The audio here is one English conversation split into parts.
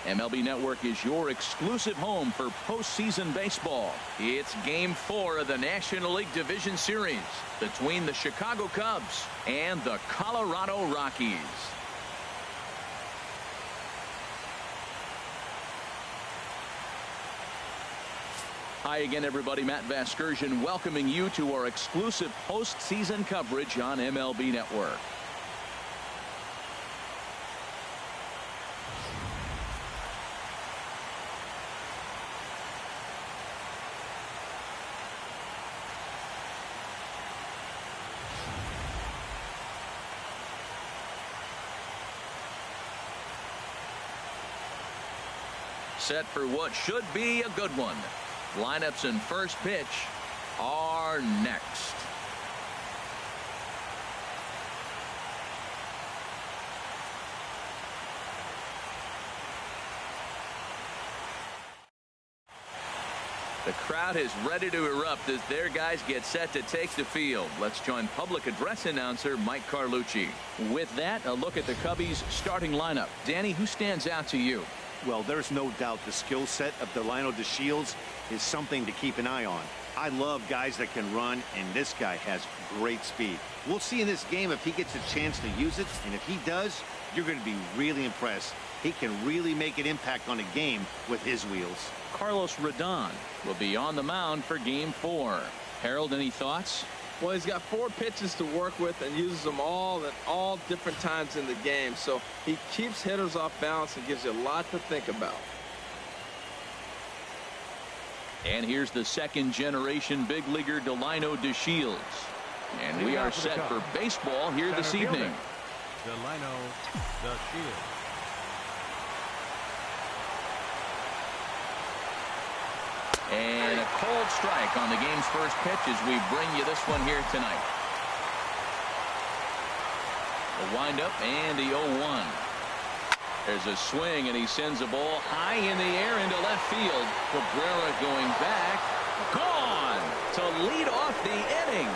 MLB Network is your exclusive home for postseason baseball. It's Game 4 of the National League Division Series between the Chicago Cubs and the Colorado Rockies. Hi again, everybody. Matt Vasgersian welcoming you to our exclusive postseason coverage on MLB Network. Set for what should be a good one. Lineups and first pitch are next. The crowd is ready to erupt as their guys get set to take the field. Let's join public address announcer Mike Carlucci. With that, a look at the Cubbies starting lineup. Danny, who stands out to you? Well, there's no doubt the skill set of Delino DeShields is something to keep an eye on. I love guys that can run, and this guy has great speed. We'll see in this game if he gets a chance to use it, and if he does, you're going to be really impressed. He can really make an impact on a game with his wheels. Carlos Rodon will be on the mound for Game 4. Harold, any thoughts? Well, he's got 4 pitches to work with and uses them all at all different times in the game. So he keeps hitters off balance and gives you a lot to think about. And here's the second generation big leaguer Delino DeShields. And we are set for baseball here this evening. Delino DeShields. And a cold strike on the game's first pitch as we bring you this one here tonight. A windup and the 0-1. There's a swing and he sends a ball high in the air into left field. Cabrera going back. Gone to lead off the inning.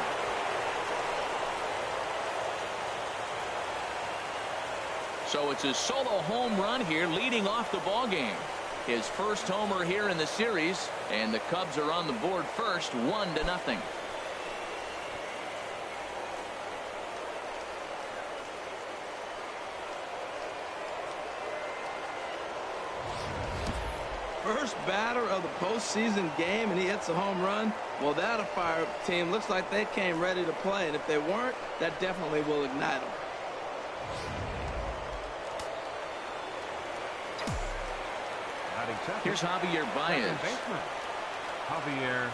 So it's a solo home run here leading off the ball game. His first homer here in the series, and the Cubs are on the board first, 1-0. First batter of the postseason game, and he hits a home run. Well, that'll fire up the team. Looks like they came ready to play, and if they weren't, that definitely will ignite them. Here's Javier Baez. Javier.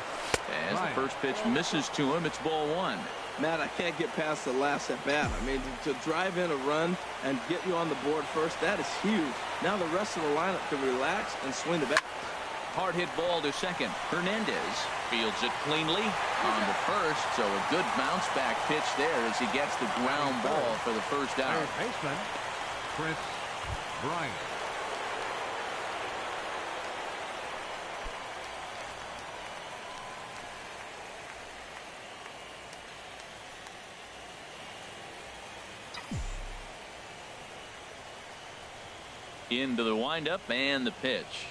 As the first pitch misses to him, it's ball 1. Matt, I can't get past the last at bat. I mean, to drive in a run and get you on the board first, that is huge. Now the rest of the lineup can relax and swing the bat. Hard hit ball to second. Hernandez fields it cleanly on the first, so a good bounce back pitch there as he gets the ground ball for the first out. Third baseman, Chris Bryant. Into the windup and the pitch.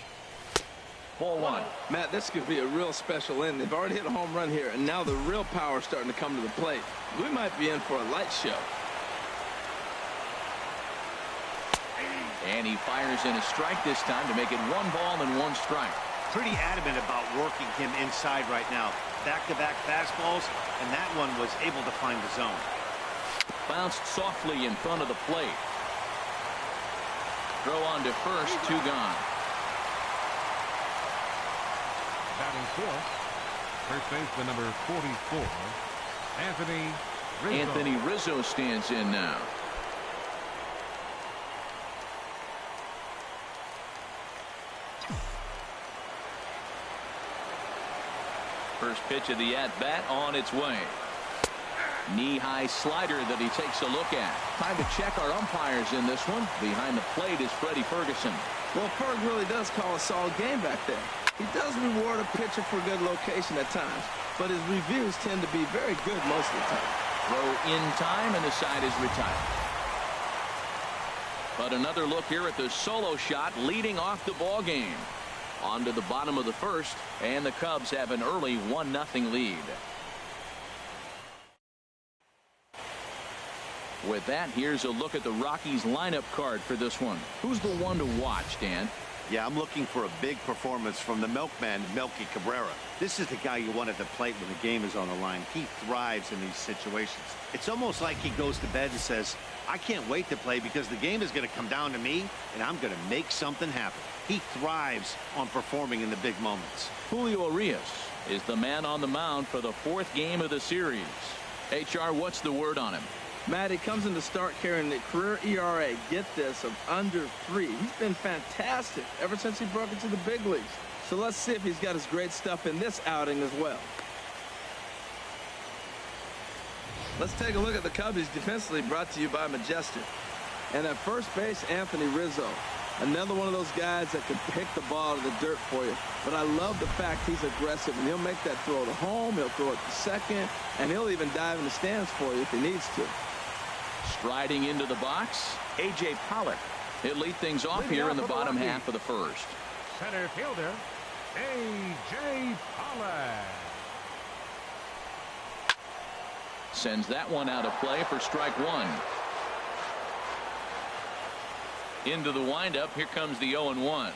Ball 1. Matt, this could be a real special inning. They've already hit a home run here, and now the real power is starting to come to the plate. We might be in for a light show. And he fires in a strike this time to make it 1 ball and 1 strike. Pretty adamant about working him inside right now. Back-to-back fastballs, and that one was able to find the zone. Bounced softly in front of the plate. Throw on to first, 2 gone. Batting fourth, first baseman number 44, Anthony Rizzo. Anthony Rizzo stands in now. First pitch of the at-bat on its way. Knee-high slider that he takes a look at. Time to check our umpires in this one. Behind the plate is Freddie Ferguson. Well, Ferg really does call a solid game back there. He does reward a pitcher for good location at times, but his reviews tend to be very good most of the time. Throw in time, and the side is retired. But another look here at the solo shot leading off the ball game. On to the bottom of the first, and the Cubs have an early 1-0 lead. With that, here's a look at the Rockies lineup card for this one. Who's the one to watch, Dan? Yeah, I'm looking for a big performance from the milkman, Melky Cabrera. This is the guy you want at the plate when the game is on the line. He thrives in these situations. It's almost like he goes to bed and says, I can't wait to play because the game is going to come down to me, and I'm going to make something happen. He thrives on performing in the big moments. Julio Urias is the man on the mound for the fourth game of the series. HR, what's the word on him? Matt, he comes in to start carrying the career ERA, get this, of under 3. He's been fantastic ever since he broke into the big leagues. So let's see if he's got his great stuff in this outing as well. Let's take a look at the Cubbies defensively, brought to you by Majestic. And at first base, Anthony Rizzo. Another one of those guys that can pick the ball to the dirt for you. But I love the fact he's aggressive, and he'll make that throw to home, he'll throw it to second, and he'll even dive in the stands for you if he needs to. Striding into the box, A.J. Pollock. He'll lead things off here in the bottom half of the first. Center fielder, A.J. Pollock. Sends that one out of play for strike one. Into the windup, here comes the 0-1.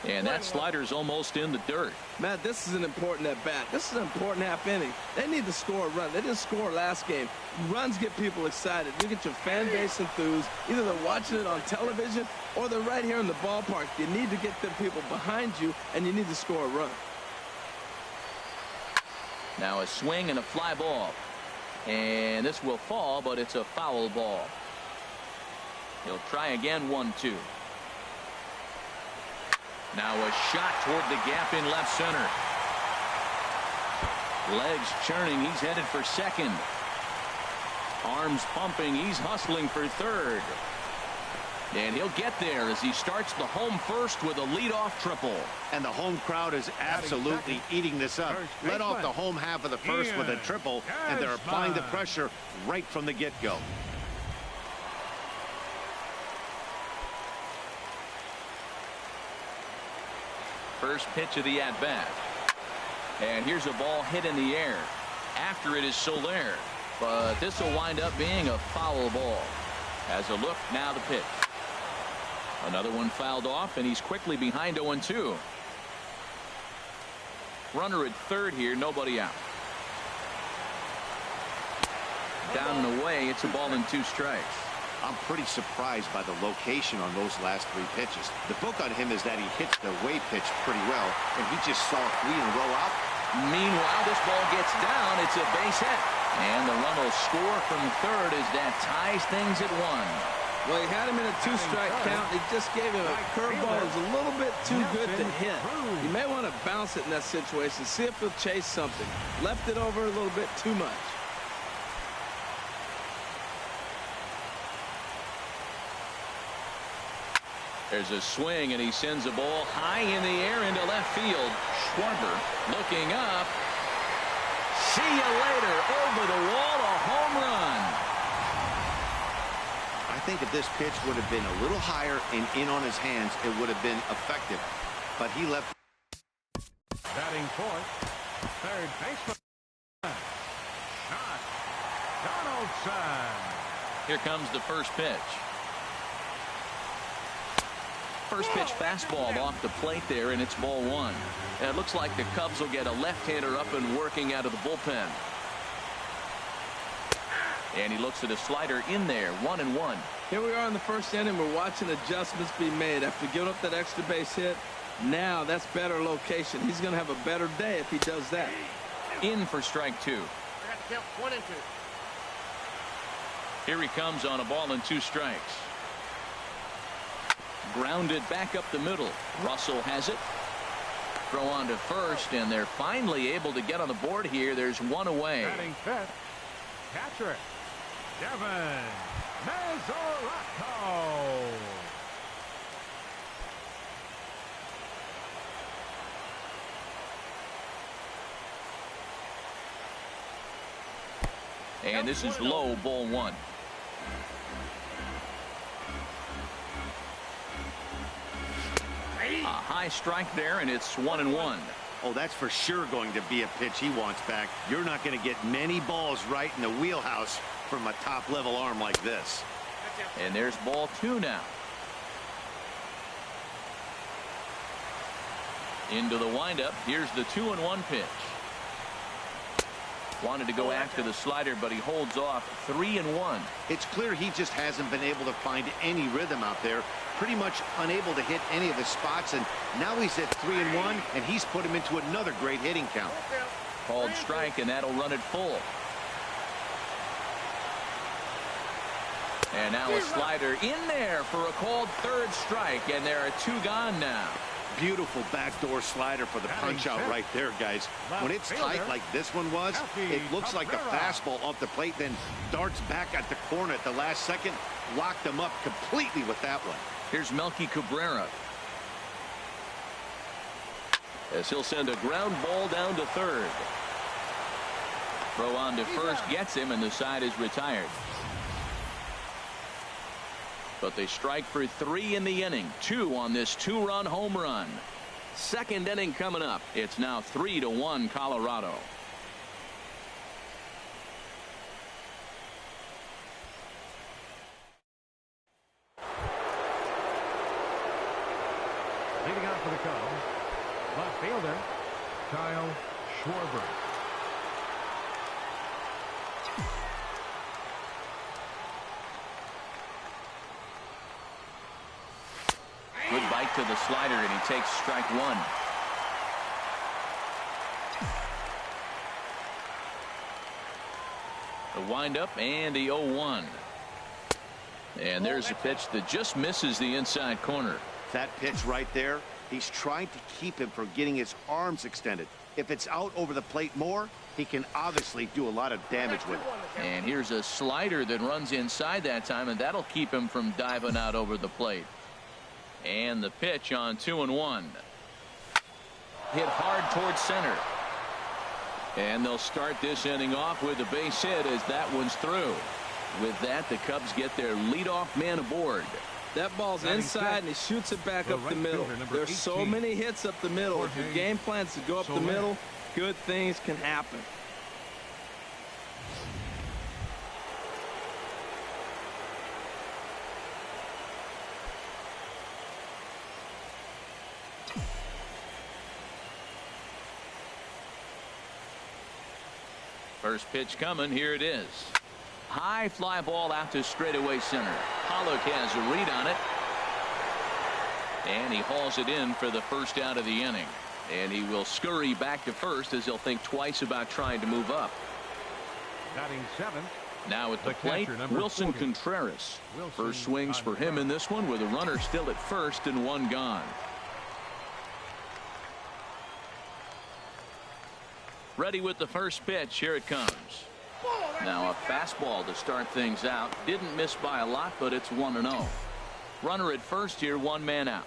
And that slider's almost in the dirt. Matt, this is an important at-bat. This is an important half inning. They need to score a run. They didn't score last game. Runs get people excited. You get your fan base enthused. Either they're watching it on television or they're right here in the ballpark. You need to get them people behind you, and you need to score a run. Now a swing and a fly ball. And this will fall, but it's a foul ball. He'll try again, 1-2. Now a shot toward the gap in left center. Legs churning. He's headed for second. Arms pumping. He's hustling for third. And he'll get there as he starts the home first with a leadoff triple. And the home crowd is absolutely eating this up. Let off the home half of the first with a triple, and they're applying the pressure right from the get-go. First pitch of the at-bat. And here's a ball hit in the air. After it is Soler. But this will wind up being a foul ball. As a look, now the pitch. Another one fouled off, and he's quickly behind 0-2. Runner at third here, nobody out. Down and away, it's a ball and 2 strikes. I'm pretty surprised by the location on those last 3 pitches. The book on him is that he hits the way pitch pretty well, and he just saw 3 in a row out. Meanwhile, this ball gets down. It's a base hit. And the run will score from third as that ties things at 1. Well, he had him in a 2-strike count. He just gave him a curveball that was a little bit too good to hit. You may want to bounce it in that situation. See if he'll chase something. Left it over a little bit too much. There's a swing, and he sends a ball high in the air into left field. Schwarber looking up. See you later. Over the wall, a home run. I think if this pitch would have been a little higher and in on his hands, it would have been effective. But he left. Batting fourth, third baseman. Shot. Donaldson. Here comes the first pitch. First pitch fastball off the plate there, and it's ball 1. And it looks like the Cubs will get a left-hander up and working out of the bullpen. And he looks at a slider in there, 1-1. Here we are in the first inning. We're watching adjustments be made after giving up that extra base hit. Now that's better location. He's going to have a better day if he does that. In for strike 2. I got to count 1 and 2. Here he comes on a ball and 2 strikes. Grounded back up the middle. Russell has it. Throw on to first, and they're finally able to get on the board here. There's 1 away. Batting fifth, catcher, Devin Mesoraco. And this is low, ball 1. high strike there, and it's 1-1. Oh, that's for sure going to be a pitch he wants back. You're not going to get many balls right in the wheelhouse from a top-level arm like this. And there's ball 2 now. Into the windup. Here's the 2-1 pitch. Wanted to go after the slider, but he holds off. 3-1. It's clear he just hasn't been able to find any rhythm out there. Pretty much unable to hit any of his spots, and now he's at 3-1, and he's put him into another great hitting count. Called strike, and that'll run it full. And now a slider in there for a called third strike, and there are 2 gone now. Beautiful backdoor slider for the punch out right there, guys. When it's tight like this one was, it looks like a fastball off the plate, then darts back at the corner at the last second. Locked him up completely with that one. Here's Melky Cabrera, as he'll send a ground ball down to third. Throw on to first gets him, and the side is retired. But they strike for 3 in the inning. 2 on this 2-run home run. Second inning coming up. It's now 3-1 Colorado. Leading out for the Cubs, left fielder Kyle Schwarber. Good bite to the slider, and he takes strike 1. The windup and the 0-1. And there's a pitch that just misses the inside corner. That pitch right there, he's trying to keep him from getting his arms extended. If it's out over the plate more, he can obviously do a lot of damage with it. And here's a slider that runs inside that time, and that'll keep him from diving out over the plate. And the pitch on 2-1. Hit hard towards center. And they'll start this inning off with a base hit as that one's through. With that, the Cubs get their leadoff man aboard. That ball's inside, and he shoots it back up the middle. There's so many hits up the middle. If your game plans to go up the middle, good things can happen. First pitch coming. Here it is. High fly ball out to straightaway center. Pollock has a read on it. And he hauls it in for the first out of the inning. And he will scurry back to first as he'll think twice about trying to move up. Batting 7th. Now at the plate, Wilson Contreras. First swings for him in this one with a runner still at first and 1 gone. Ready with the first pitch. Here it comes. Now a fastball to start things out. Didn't miss by a lot, but it's 1-0. Runner at first here, 1 man out.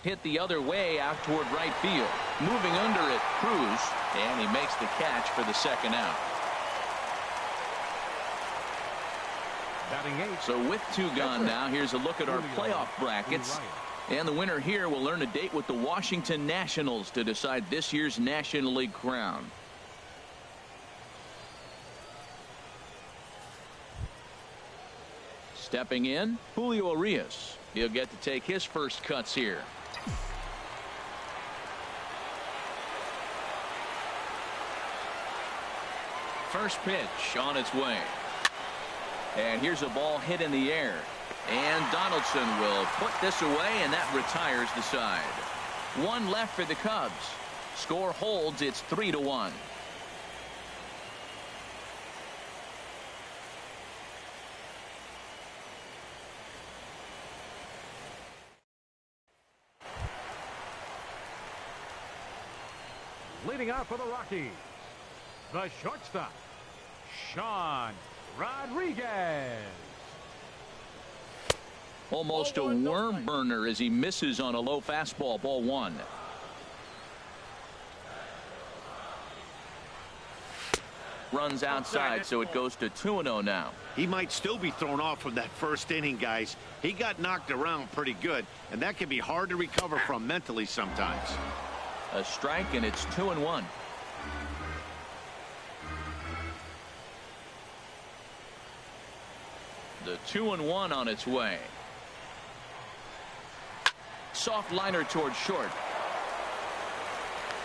Hit the other way out toward right field. Moving under it, Cruz, and he makes the catch for the second out. Batting 8. So with 2 gone now, here's a look at our playoff brackets. And the winner here will earn a date with the Washington Nationals to decide this year's National League crown. Stepping in, Julio Urias. He'll get to take his first cuts here. First pitch on its way. And here's a ball hit in the air. And Donaldson will put this away, and that retires the side. 1 left for the Cubs. Score holds. It's 3-1. Leading out for the Rockies, the shortstop, Sean Rodriguez. Almost a worm burner as he misses on a low fastball. Ball 1. Runs outside, so it goes to 2-0 now. He might still be thrown off from that first inning, guys. He got knocked around pretty good, and that can be hard to recover from mentally sometimes. A strike, and it's 2-1. The 2-1 on its way. Soft liner towards short.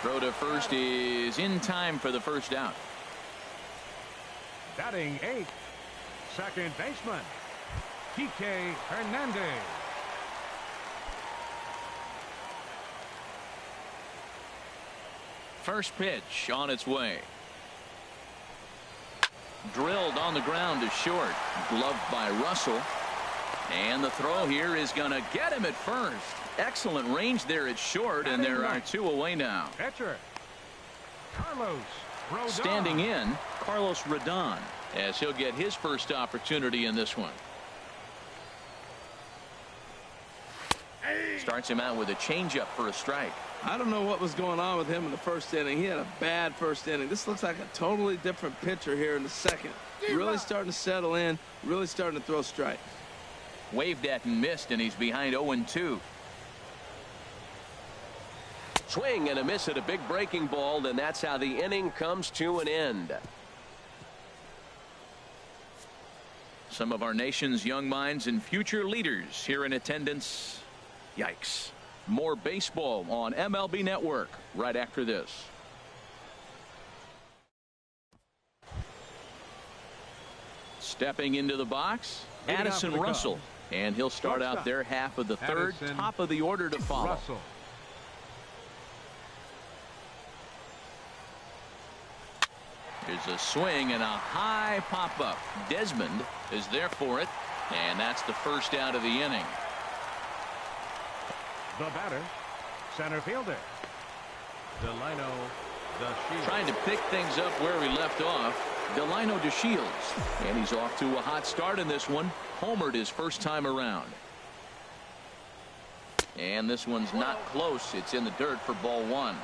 Throw to first is in time for the first out. Batting 8th, second baseman, Kike Hernandez. First pitch on its way. Drilled on the ground to short. Gloved by Russell. And the throw here is going to get him at first. Excellent range there at short, and there are 2 away now. Pitcher, Carlos Rodon. Standing in, Carlos Rodon, as he'll get his first opportunity in this one. Starts him out with a changeup for a strike. I don't know what was going on with him in the first inning. He had a bad first inning. This looks like a totally different pitcher here in the second. Really starting to settle in, really starting to throw strikes. Waved at and missed, and he's behind 0-2. Swing and a miss at a big breaking ball, and that's how the inning comes to an end. Some of our nation's young minds and future leaders here in attendance. Yikes. More baseball on MLB Network right after this. Stepping into the box, Addison Russell. And he'll start out their half of the third. Top of the order to follow. Russell. There's a swing and a high pop-up. Desmond is there for it. And that's the first out of the inning. The batter, center fielder, Delino DeShields. Trying to pick things up where we left off. Delino DeShields. And he's off to a hot start in this one. Homered his first time around. And this one's not close. It's in the dirt for ball 1.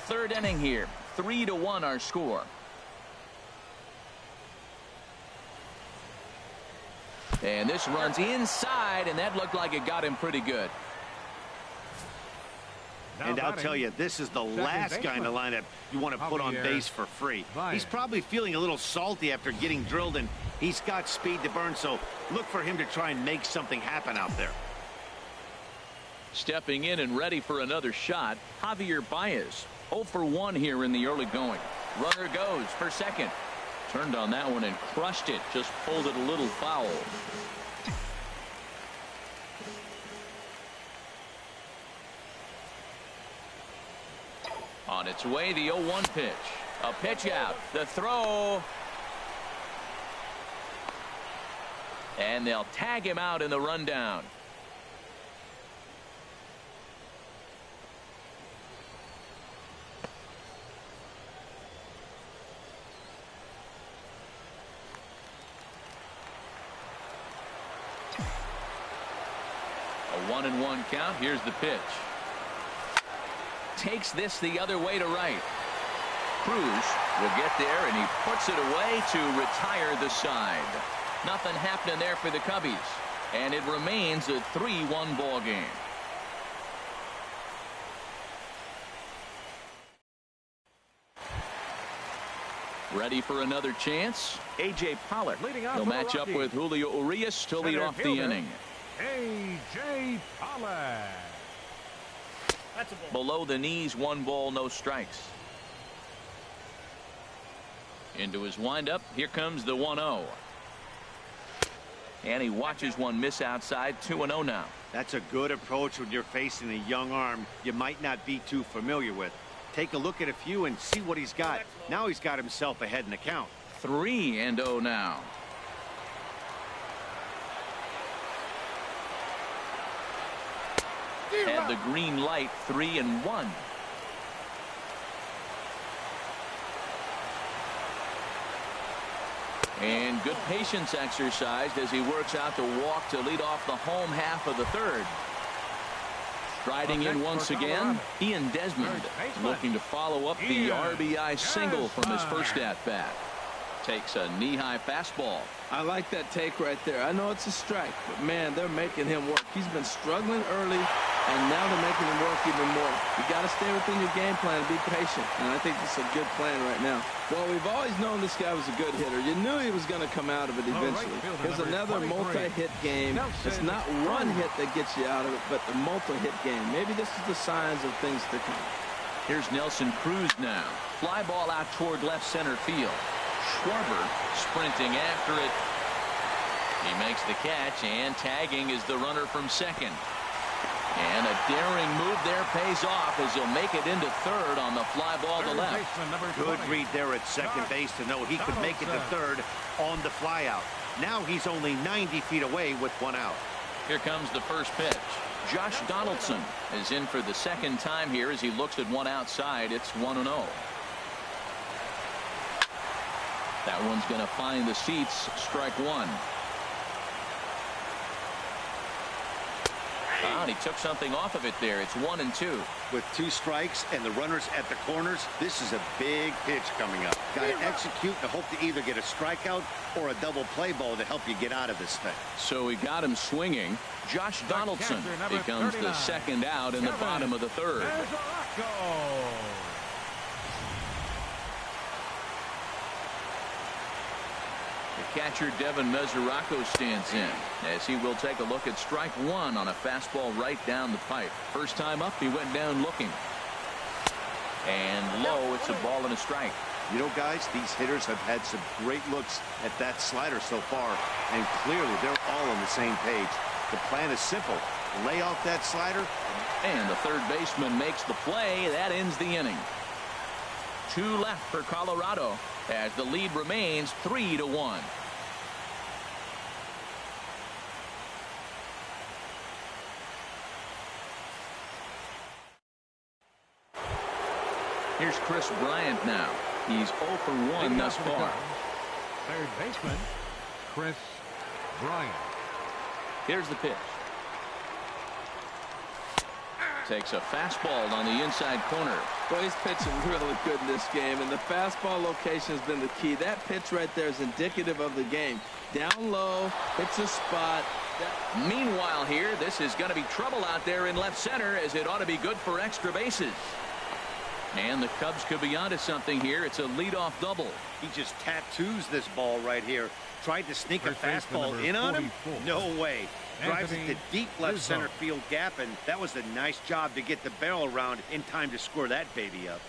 Third inning here. 3-1 our score. And this runs inside, and that looked like it got him pretty good. And I'll tell you, this is the last guy in the lineup you want to put on base for free. He's probably feeling a little salty after getting drilled, and he's got speed to burn, so look for him to try and make something happen out there. Stepping in and ready for another shot, Javier Baez. 0 for 1 here in the early going. Runner goes for second. Turned on that one and crushed it. Just pulled it a little foul. On its way, the 0-1 pitch. A pitch out. The throw. And they'll tag him out in the rundown. A 1-1 count. Here's the pitch. Takes this the other way to right. Cruz will get there, and he puts it away to retire the side. Nothing happening there for the Cubbies, and it remains a 3-1 ball game. Ready for another chance. A.J. Pollard. He'll match up with Julio Urias to lead off the inning. A.J. Pollard. That's a ball. Below the knees, 1 ball, no strikes. Into his windup. Here comes the 1-0. And he watches one miss outside. 2-0 now. That's a good approach when you're facing a young arm you might not be too familiar with. Take a look at a few and see what he's got. Now he's got himself ahead in the count. 3-0 now. Had the green light. 3-1. And good patience exercised as he works out to walk to lead off the home half of the third. Striding in once again, Ian Desmond looking to follow up the RBI single from his first at-bat. Takes a knee-high fastball. I like that take right there. I know it's a strike, but man, they're making him work. He's been struggling early, and now they're making him work even more. You got to stay within your game plan and be patient, and I think it's a good plan right now. Well, we've always known this guy was a good hitter. You knew he was going to come out of it eventually. Here's another multi-hit game. It's not one hit that gets you out of it, but the multi-hit game. Maybe this is the signs of things to come. Here's Nelson Cruz now. Fly ball out toward left center field. Schwarber sprinting after it. He makes the catch, and tagging is the runner from second. And a daring move there pays off as he'll make it into third on the fly ball to left. Good read there at second base to know he could make it to third on the fly out. Now he's only 90 feet away with one out. Here comes the first pitch. Josh Donaldson is in for the second time here as he looks at one outside. It's 1-0. That one's going to find the seats. Strike one. And he took something off of it there. It's 1-2. With two strikes and the runners at the corners, this is a big pitch coming up. Got to execute and hope to either get a strikeout or a double play ball to help you get out of this thing. So he got him swinging. Josh Donaldson becomes the second out in the bottom of the third. Catcher Devin Mesoraco stands in as he will take a look at strike one on a fastball right down the pipe. First time up, he went down looking. And low, it's a ball and a strike. You know, guys, these hitters have had some great looks at that slider so far, and clearly they're all on the same page. The plan is simple. Lay off that slider. And the third baseman makes the play. That ends the inning. 2 left for Colorado as the lead remains 3-1. Here's Chris Bryant now. He's 0 for 1 thus far. Third baseman, Chris Bryant. Here's the pitch. Takes a fastball on the inside corner. Well, he's pitching really good in this game, and the fastball location has been the key. That pitch right there is indicative of the game. Down low, hits a spot. Meanwhile here, this is going to be trouble out there in left center as it ought to be good for extra bases. And the Cubs could be onto something here. It's a leadoff double. He just tattoos this ball right here. Tried to sneak a fastball in on him? No way. Drives it to deep left center field gap, and that was a nice job to get the barrel around in time to score that baby up.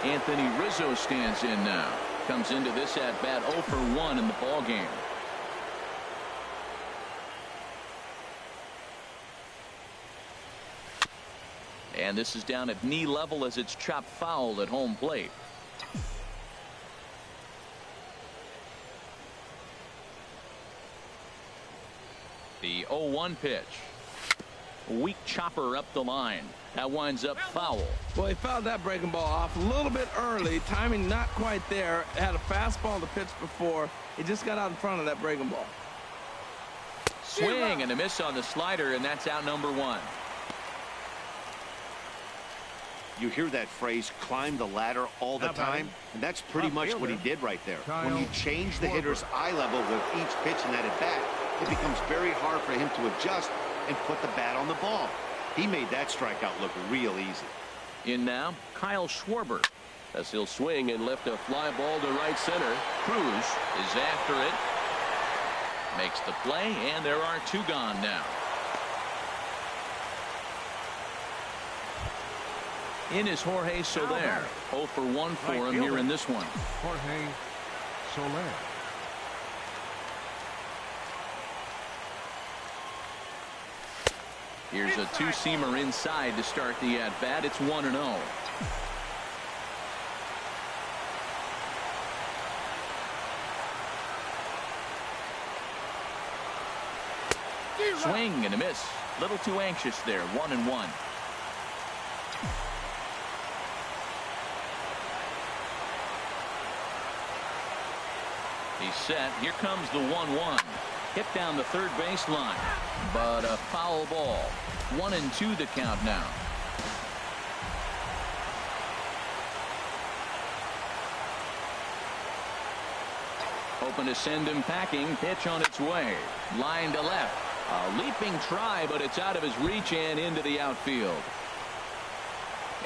Anthony Rizzo stands in now. Comes into this at bat 0 for 1 in the ball game. And this is down at knee level as it's chopped foul at home plate. The 0-1 pitch. Weak chopper up the line. That winds up foul. Well, he fouled that breaking ball off a little bit early. Timing not quite there. Had a fastball to pitch before. He just got out in front of that breaking ball. Swing and a miss on the slider, and that's out number 1. You hear that phrase, climb the ladder all the time, and that's pretty much what he did right there. When you change the hitter's eye level with each pitch in that at bat, it becomes very hard for him to adjust and put the bat on the ball. He made that strikeout look real easy. In now, Kyle Schwarber, as he'll swing and lift a fly ball to right center. Cruz is after it. Makes the play, and there are 2 gone now. In is Jorge Soler. 0 for 1 for him here in this one. Jorge Soler. Here's a 2-seamer inside to start the at-bat. It's 1-0. Swing and a miss. Little too anxious there. 1-1. He's set. Here comes the 1-1. Hit down the third baseline, but a foul ball. 1-2 the count now. Hoping to send him packing. Pitch on its way. Line to left. A leaping try, but it's out of his reach and into the outfield.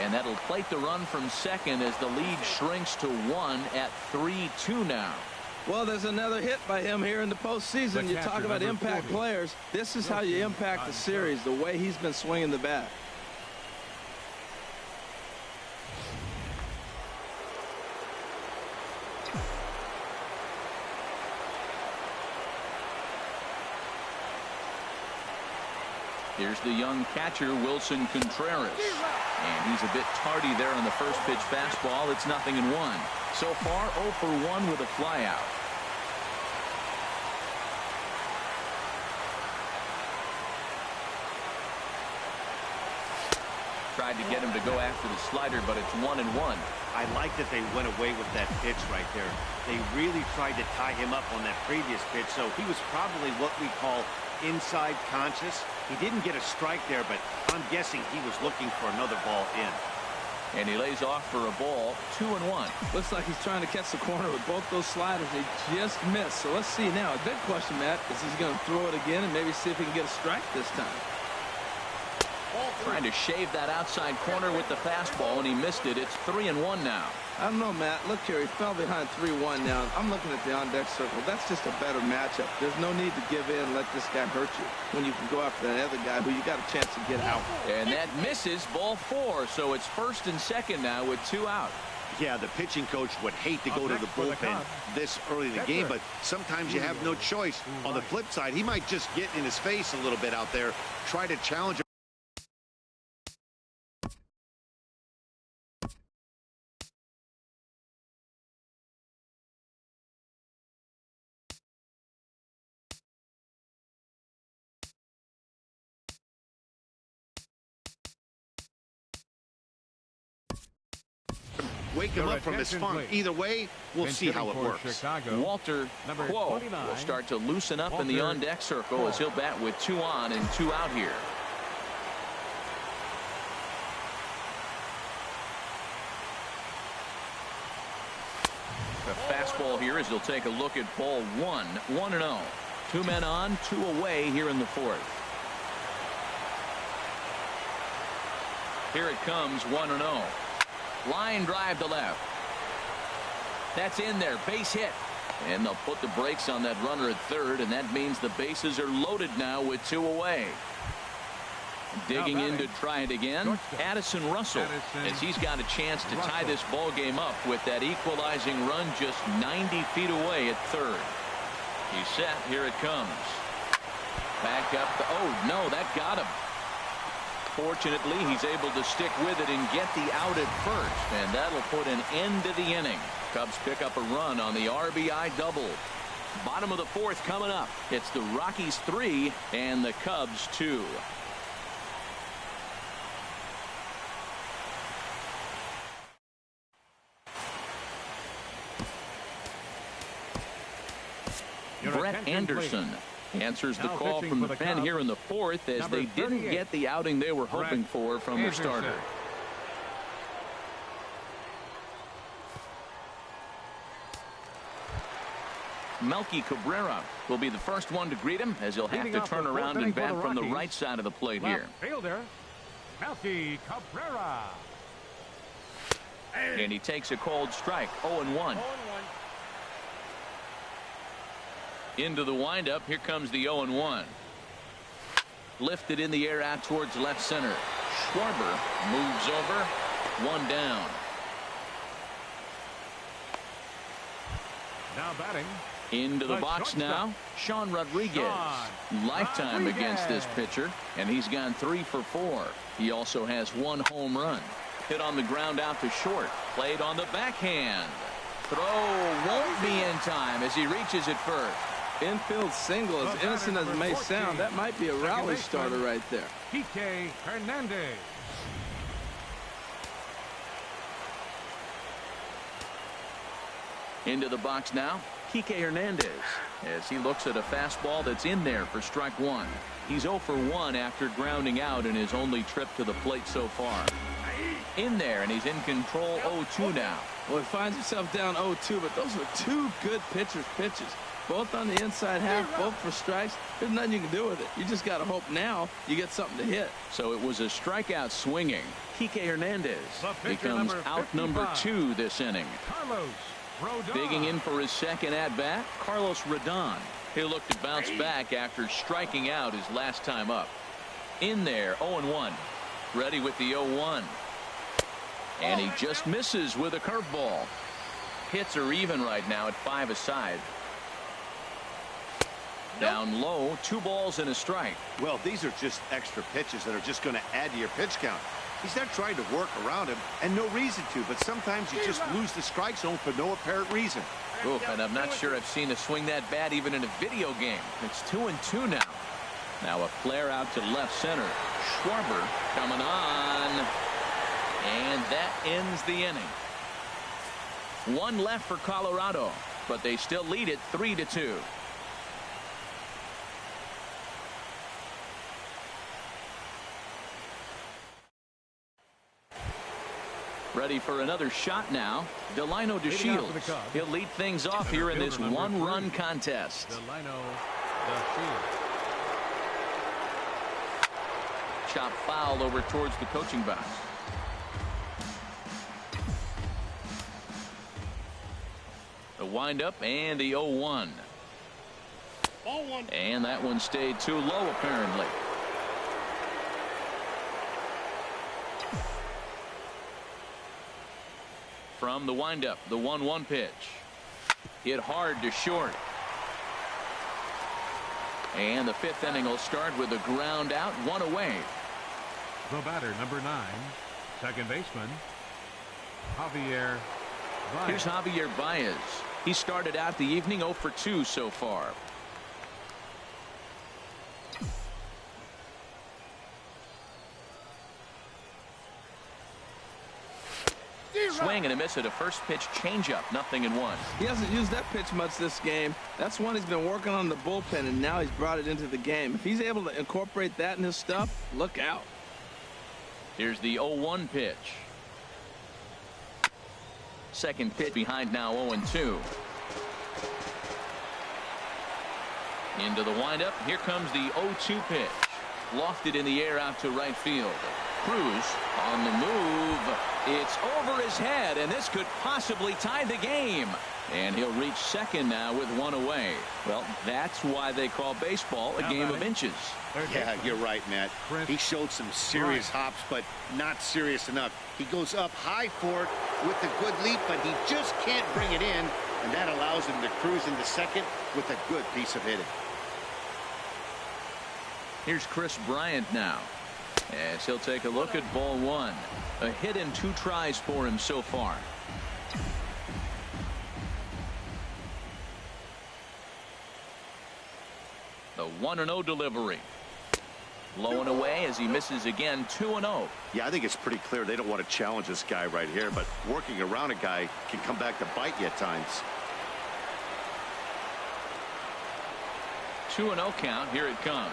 And that'll plate the run from second as the lead shrinks to 1 at 3-2 now. Well, there's another hit by him here in the postseason. You talk about impact players. This is how you impact the series, the way he's been swinging the bat. Here's the young catcher, Wilson Contreras. And he's a bit tardy there on the first pitch fastball. It's 0-1. So far, 0 for 1 with a flyout. Tried to get him to go after the slider, but it's 1-1. I like that they went away with that pitch right there. They really tried to tie him up on that previous pitch, so he was probably what we call inside conscious. He didn't get a strike there, but I'm guessing he was looking for another ball in. And he lays off for a ball. 2-1. Looks like he's trying to catch the corner with both those sliders. They just missed. So let's see now. A big question, Matt, is he's going to throw it again and maybe see if he can get a strike this time. Trying to shave that outside corner with the fastball, and he missed it. It's 3-1 now. I don't know, Matt. Look here. He fell behind 3-1 now. I'm looking at the on-deck circle. That's just a better matchup. There's no need to give in and let this guy hurt you when you can go after that other guy who you got a chance to get out. And that misses. Ball 4. So it's first and second now with 2 out. Yeah, the pitching coach would hate to go to the bullpen this early in the game, but sometimes you have no choice. On the flip side, he might just get in his face a little bit out there, try to challenge him. Wake him up from his funk. Either way, we'll see how it works. Walter Quo will start to loosen up in the on-deck circle as he'll bat with 2 on and 2 out here. The fastball here as he'll take a look at ball 1. 1-0. 2 men on, 2 away here in the 4th. Here it comes, 1-0. Line drive to left. That's in there. Base hit. And they'll put the brakes on that runner at third, and that means the bases are loaded now with 2 away. Digging in to try it again, Addison Russell, as he's got a chance to tie this ball game up with that equalizing run just 90 feet away at third. He's set. Here it comes. Back up. Oh, no, that got him. Fortunately, he's able to stick with it and get the out at first, and that'll put an end to the inning. Cubs pick up a run on the RBI double. Bottom of the 4th coming up. It's the Rockies 3 and the Cubs 2. Brett Anderson answers the call from the pen here in the 4th as they didn't get the outing they were hoping for from their starter. Melky Cabrera will be the first one to greet him as he'll have to turn around and bat from the right side of the plate here. Fielder, Melky Cabrera. And he takes a cold strike. 0-1. Into the windup. Here comes the 0-1. Lifted in the air out towards left center. Schwarber moves over. 1 down. Now batting. Into the box now. Sean Rodriguez. Lifetime against this pitcher, and he's gone 3 for 4. He also has 1 home run. Hit on the ground out to short. Played on the backhand. Throw won't be in time as he reaches it first. Infield single, as innocent as it may sound, that might be a rally starter right there. Kike Hernandez. Into the box now. Kike Hernandez, as he looks at a fastball that's in there for strike one. He's 0 for 1 after grounding out in his only trip to the plate so far. In there, and he's in control 0-2 now. Well, he finds himself down 0-2, but those are two good pitchers' pitches. Both on the inside half, both for strikes. There's nothing you can do with it. You just got to hope now you get something to hit. So it was a strikeout swinging. Kike Hernandez becomes out number 2 this inning. Digging in for his second at-bat, Carlos Rodon. He'll look to bounce back after striking out his last time up. In there, 0-1. Ready with the 0-1. And he just misses with a curveball. Hits are even right now at 5 aside. Down low, 2 balls and a strike. Well, these are just extra pitches that are just going to add to your pitch count. He's not trying to work around him, and no reason to, but sometimes you just lose the strike zone for no apparent reason. Oof, and I'm not sure I've seen a swing that bad even in a video game. It's 2-2 now. Now a flare out to left center. Schwarber coming on. And that ends the inning. 1 left for Colorado, but they still lead it 3-2. Ready for another shot now. Delino DeShields. He'll lead things off here in this 1-run contest. Delino DeShields. Chop foul over towards the coaching box. The windup and the 0-1. And that one stayed too low apparently. From the windup, the 1-1 pitch. Hit hard to short. And the 5th inning will start with a ground out, 1 away. The batter, number 9, second baseman, Javier Baez. Here's Javier Baez. He started out the evening 0 for 2 so far. Swing and a miss at a first pitch changeup, 0-1. He hasn't used that pitch much this game. That's one he's been working on the bullpen, and now he's brought it into the game. If he's able to incorporate that in his stuff, look out. Here's the 0-1 pitch. Second pitch behind now 0-2. Into the windup. Here comes the 0-2 pitch. Lofted in the air out to right field. Cruz on the move. It's over his head, and this could possibly tie the game. And he'll reach second now with 1 away. Well, that's why they call baseball a game of inches. Yeah, you're right, Matt. He showed some serious hops, but not serious enough. He goes up high for it with a good leap, but he just can't bring it in, and that allows him to cruise into second with a good piece of hitting. Here's Chris Bryant now, as he'll take a look at ball 1. A hit in 2 tries for him so far. The 1-0 delivery. Low and away as he misses again. 2-0. Yeah, I think it's pretty clear they don't want to challenge this guy right here, but working around a guy can come back to bite you at times. 2-0 count. Here it comes.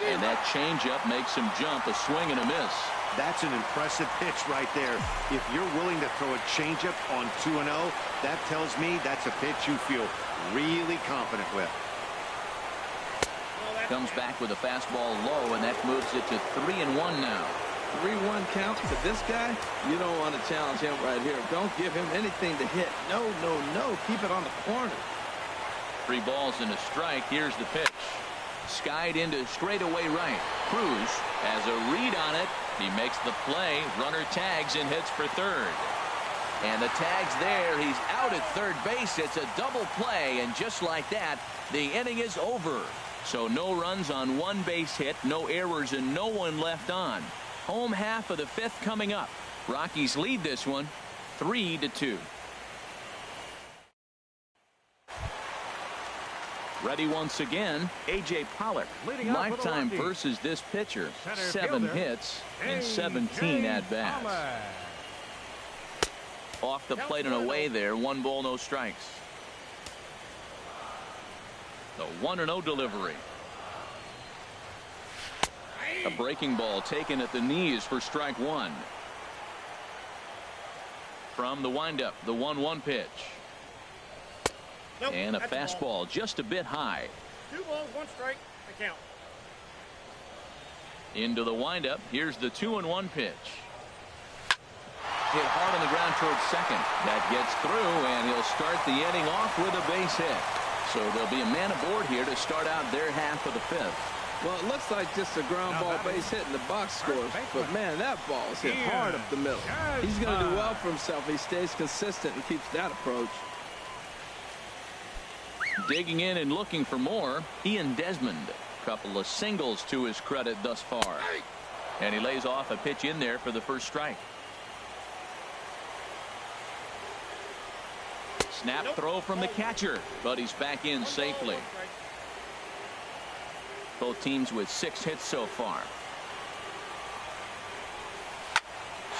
And that changeup makes him jump. A swing and a miss. That's an impressive pitch right there. If you're willing to throw a changeup on 2-0, that tells me that's a pitch you feel really confident with. Comes back with a fastball low, and that moves it to 3-1 now. 3-1 count to this guy. You don't want to challenge him right here. Don't give him anything to hit. No, no, no. Keep it on the corner. 3 balls and a strike. Here's the pitch. Skied into straightaway right. Cruz has a read on it. He makes the play. Runner tags and hits for third. And the tag's there. He's out at third base. It's a double play, and just like that, the inning is over. So no runs on 1 base hit, no errors, and no one left on. Home half of the 5th coming up. Rockies lead this one 3-2. Ready once again, A.J. Pollock. Lifetime versus this pitcher. 7 hits and 17 at-bats. Off the plate and away there. 1 ball, no strikes. The 1-0 delivery. A breaking ball taken at the knees for strike one. From the windup, the 1-1 pitch. Nope, And a that's fastball just a bit high. 2 balls, 1 strike. They count. Into the windup. Here's the 2-1 pitch. Hit hard on the ground towards second. That gets through, and he'll start the inning off with a base hit. So there'll be a man aboard here to start out their half of the fifth. Well, it looks like just a ground ball base hit in the box scores, but man, that ball is hit hard up the middle. He's going to do well for himself if he stays consistent and keeps that approach. Digging in and looking for more, Ian Desmond. Couple of singles to his credit thus far. And he lays off a pitch in there for the first strike. Snap throw from the catcher, but he's back in safely. Both teams with 6 hits so far.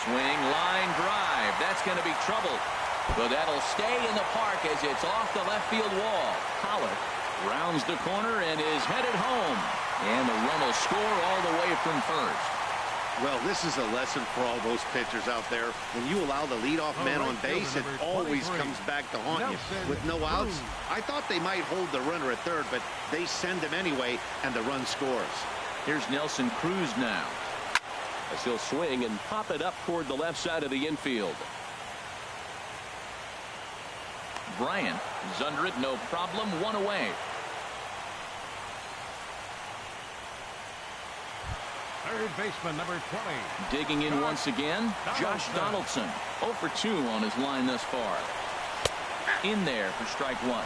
Swing, line drive. That's going to be trouble. But that'll stay in the park as it's off the left field wall. Pollock rounds the corner and is headed home. And the run will score all the way from first. Well, this is a lesson for all those pitchers out there. When you allow the leadoff man on base, it always comes back to haunt you. With no outs, I thought they might hold the runner at third, but they send him anyway, and the run scores. Here's Nelson Cruz now. As he'll swing and pop it up toward the left side of the infield. Bryant is under it, no problem, 1 away. Third baseman, number 20. Digging in once again, Josh Donaldson. 0 for 2 on his line thus far. In there for strike one.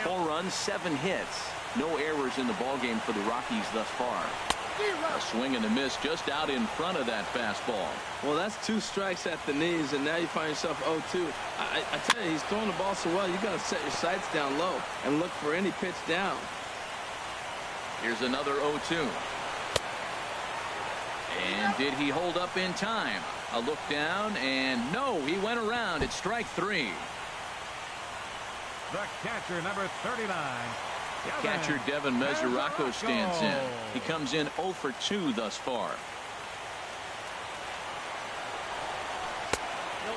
4 runs, 7 hits. No errors in the ballgame for the Rockies thus far. A swing and a miss just out in front of that fastball. Well, that's 2 strikes at the knees, and now you find yourself 0-2. I tell you, he's throwing the ball so well, you got to set your sights down low and look for any pitch down. Here's another 0-2. And did he hold up in time? A look down, and no, he went around. It's strike 3. The catcher, number 39. Catcher Devin Mesoraco stands in. He comes in 0 for 2 thus far.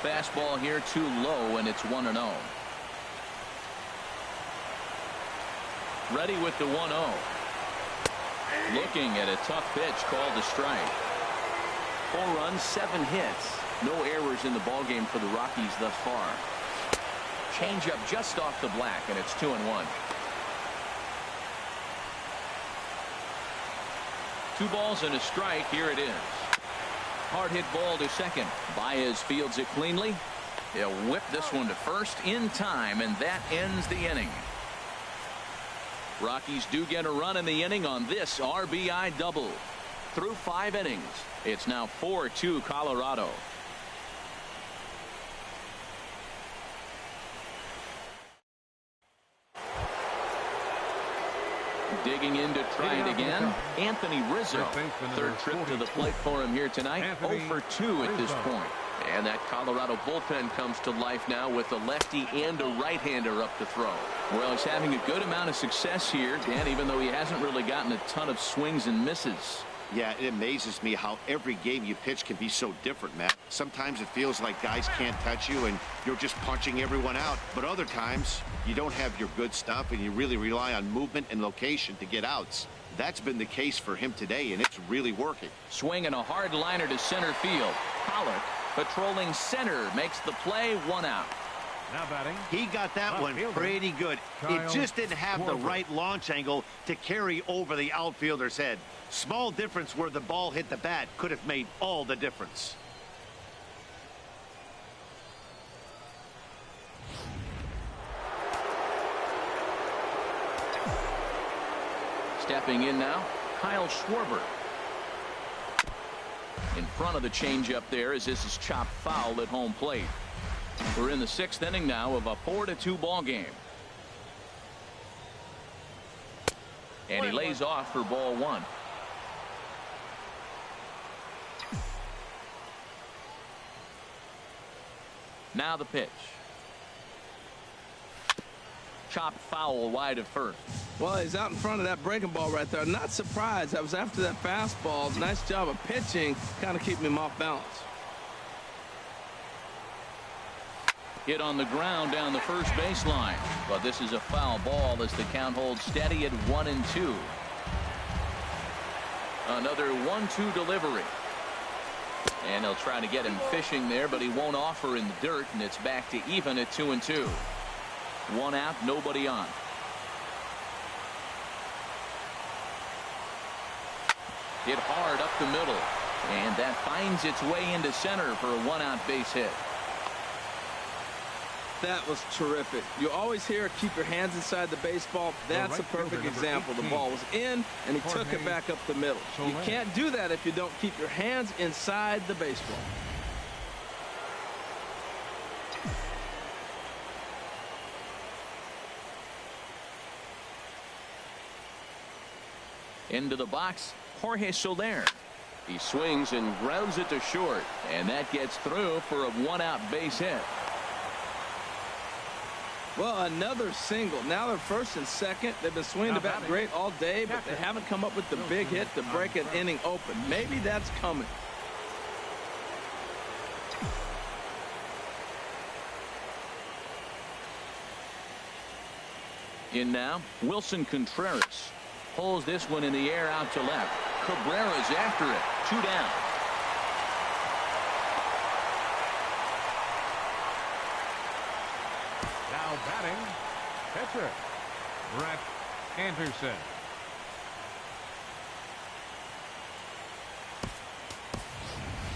Fastball here too low, and it's 1-0. Ready with the 1-0. Looking at a tough pitch called a strike. 4 runs, 7 hits. No errors in the ballgame for the Rockies thus far. Changeup just off the black, and it's 2-1. 2 balls and a strike. Here it is. Hard hit ball to second. Baez fields it cleanly. He'll whip this one to first in time, and that ends the inning. Rockies do get a run in the inning on this RBI double. Through 5 innings, it's now 4-2 Colorado. Digging in to try it again, Anthony Rizzo. Third trip to the plate for him here tonight. 0 for 2 at this point. And that Colorado bullpen comes to life now with a lefty and a right-hander up to throw. Well, he's having a good amount of success here, Dan, even though he hasn't really gotten a ton of swings and misses. Yeah, it amazes me how every game you pitch can be so different, Matt. Sometimes it feels like guys can't touch you and you're just punching everyone out. But other times, you don't have your good stuff and you really rely on movement and location to get outs. That's been the case for him today, and it's really working. Swinging a hard liner to center field. Pollock patrolling center makes the play, 1 out. Now batting. He got that one pretty good. It just didn't have the right launch angle to carry over the outfielder's head. Small difference where the ball hit the bat could have made all the difference. Stepping in now, Kyle Schwarber. In front of the changeup there as this is chopped foul at home plate. We're in the 6th inning now of a 4-2 ball game. And he lays off for ball 1. Now the pitch. Chopped foul wide of first. Well, he's out in front of that breaking ball right there. Not surprised. I was after that fastball. Nice job of pitching, kind of keeping him off balance. Hit on the ground down the first baseline. But this is a foul ball as the count holds steady at 1-2. Another 1-2 delivery. And they'll try to get him fishing there, but he won't offer in the dirt, and it's back to even at 2-2. One out, nobody on. Hit hard up the middle, and that finds its way into center for a one-out base hit. That was terrific. You always hear keep your hands inside the baseball. That's a perfect example. The ball was in, and he took it back up the middle. You can't do that if you don't keep your hands inside the baseball. Into the box, Jorge Soler. He swings and grounds it to short, And that gets through for a one-out base hit. Well, another single. Now they're first and second. They've been swinging the bat great all day, but they haven't come up with the big hit to break an inning open. Maybe that's coming. In now, Wilson Contreras. Pulls this one in the air out to left. Cabrera's after it. 2 down. Now batting, pitcher, Brett Anderson.